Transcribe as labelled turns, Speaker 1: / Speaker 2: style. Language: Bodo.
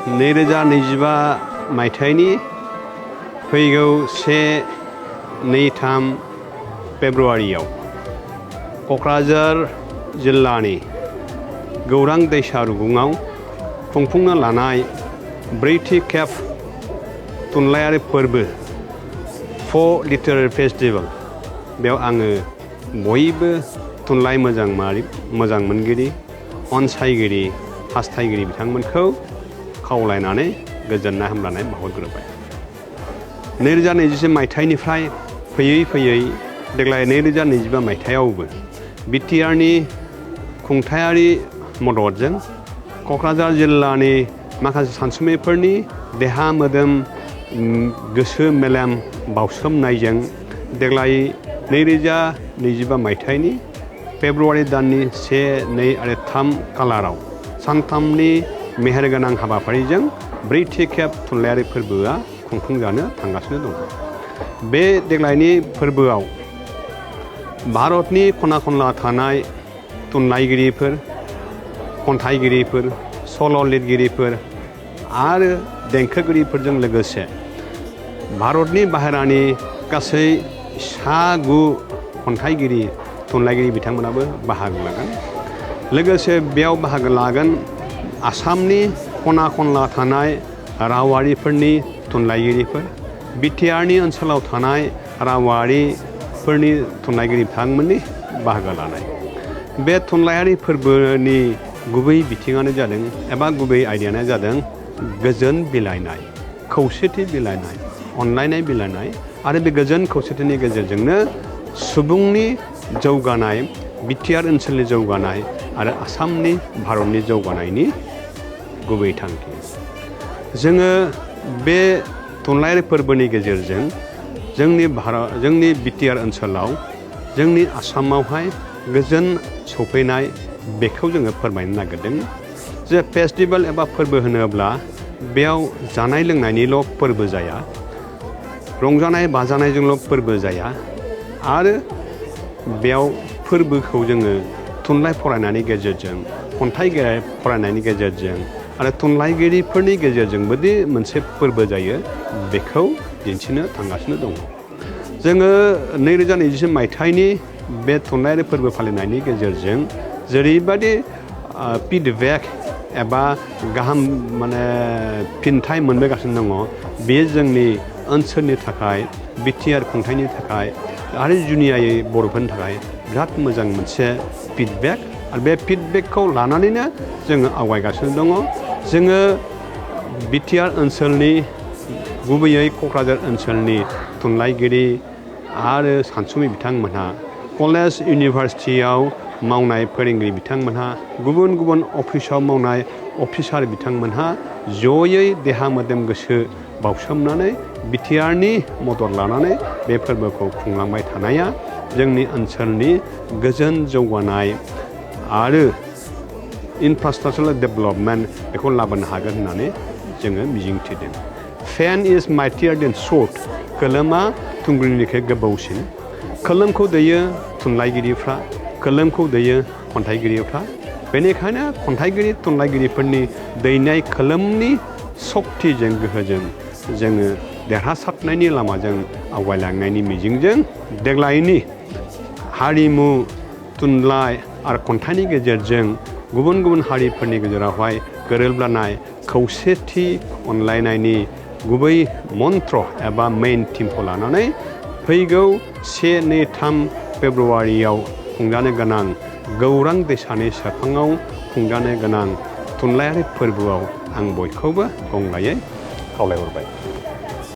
Speaker 1: 2025 मायथाइनि फैगौ 1-2-3 फेब्रुआरियाव क'क्राझार जिल्लानि गौरां दैसा रुगुङाव खुंफुंनो लानाय ब्रैथि खेब थुनलाइयारि फोरबो लिटारेरि फेस्टिभेल बेयाव आङो बयबो थुनलाइ मोजां मोनगिरि अनसायगिरि हास्थायगिरि बिथांमोनखौ खावलायनानै गोजोननाय हामलायनाय बावहरग्रोबाय। 2020 मायथाइनिफ्राय फैयै देग्लाय 2025 मायथाइयावबो बिटिआरनि खुंथायारि मददजों क'क्राझार जिल्लानि माखासे सानसुमैफोरनि देहा मोदोम गोसो मेलेम बावसोमनायजों देग्लाय 2025 मायथाइनि फेब्रुआरि दाननि 1, 2 आरो 3 खालाराव सानथामनि मेहेरगोनां हाबाफारिजों ब्रैथि खेब थुनलाइयारि फोरबोआ खुंफुंजानो थांगासिनो दं। बे देग्लायनि फोरबोआव भारतनि खना खनला थानाय थुनलाइगिरिफोर खन्थाइगिरिफोर सल' लिरगिरिफोर आरो देंखोगिरिफोरजों लोगोसे भारतनि बाहेरानि गासै 9 खन्थाइगिरि थुनलाइगिरि बिथांमोनाबो बाहागो लागोन। लोगोसे बेयाव बाहागो लागोन आसामनि खना खनला थानाय रावारिफोरनि थुनलाइगिरिफोर बिटिआरनि ओनसोलाव थानाय रावारिफोरनि थुनलाइगिरि बिथांमोननि बाहागो लानाय। बे थुनलाइयारि फोरबोनि गुबै बिथिङानो जादों एबा गुबै आयदायानो जादों गोजोन बिलाइनाय, खौसेथि बिलाइनाय, अनलायनाय बिलाइनाय आरो बे गोजोन खौसेथिनि गेजेरजोंनो सुबुंनि जौगानाय, बिटिआर ओनसोलनि जौगानाय आरो आसामनि भारतनि जौगानायनि गुबै थांखि। जोङो बे थुनलाइयारि फोरबोनि गेजेरजों जोंनि बिटिआर ओनसोलाव जोंनि आसामावहाय गोजोन सफैनाय बेखौ जोङो फोरमायनो नागिरदों जे फेस्टिभेल एबा फोरबो होनोब्ला बेयाव जानाय लोंनायनिल' फोरबो जाया, रंजानाय बाजानायजोंल' फोरबो जाया आरो बेयाव फोरबोखौ जोङो थुनलाइ फरायनायनि गेजेरजों खन्थाइ फरायनायनि गेजेरजों आरो थुनलाइगिरिफोरनि गेजेरजोंबोदि मोनसे फोरबो जायो बेखौ दिन्थिनो थांगासिनो दङ। जोङो 2020 मायथाइनि बे थुनलाइयारि फोरबो फालिनायनि गेजेरजों जेरैबायदि फिडबेक एबा गाहाम फिनथाय मोनबोगासिनो दङ बेयो जोंनि ओनसोलनि थाखाय बिटिआर खुंथायनि थाखाय आरो जुनियायै बर'फोरनि थाखाय बिराद मोजां मोनसे फिडबेक आरो बे फिडबेकखौ लानानैनो जोङो आवगायगासिनो दङ। जोङो बिटिआर ओनसोलनि गुबैयै क'क्राझार ओनसोलनि थुनलाइगिरि आरो सानसुमै बिथांमोनहा कलेज इउनिभारसिटियाव मावनाय फोरोंगिरि बिथांमोनहा गुबुन गुबुन अफिसाव मावनाय अफिसार बिथांमोनहा जयै देहा मोदोम गोसो बावसोमनानै बिटिआरनि मदद लानानै बे फोरबोखौ खुंलांबाय थानाया जोंनि ओनसोलनि गोजोन जौगानाय आरो इनफ्रास्ट्राक्चारेल डेभेलपमेन्ट बेखौ लाबोनो हागोन होननानै जोङो मिजिंथिदों। पेन इज माइटियार देन स्वord, कोलोमा थुंग्रिनिख्रुइ गोबावसिन। कोलोमखौ दैयो थुनलाइगिरिफ्रा, कोलोमखौ दैयो खन्थाइगिरिफ्रा। बेनिखायनो खन्थाइगिरि थुनलाइगिरिफोरनि दैनाय कोलोमनि सक्तिजों गोहोजों जोङो देरहासारनायनि लामाजों आवगायलांनायनि मिजिंजों देग्लायनि हारिमु थुनलाइ आरो खन्थाइनि गेजेरजों गुबुन गुबुन हारिफोरनि गेजेरावहाय गोरोबलायनाय खौसेथि अनलायनायनि गुबै मन्त्र एबा मेइन थिमखौ लानानै फैगौ 1, 2, 3 फेब्रुआरियाव खुंजानो गोनां गौरां दैसानि सेरफाङाव खुंजानो गोनां थुनलाइयारि फोरबोआव आं बयखौबो गंगायै खावलायहरबाय।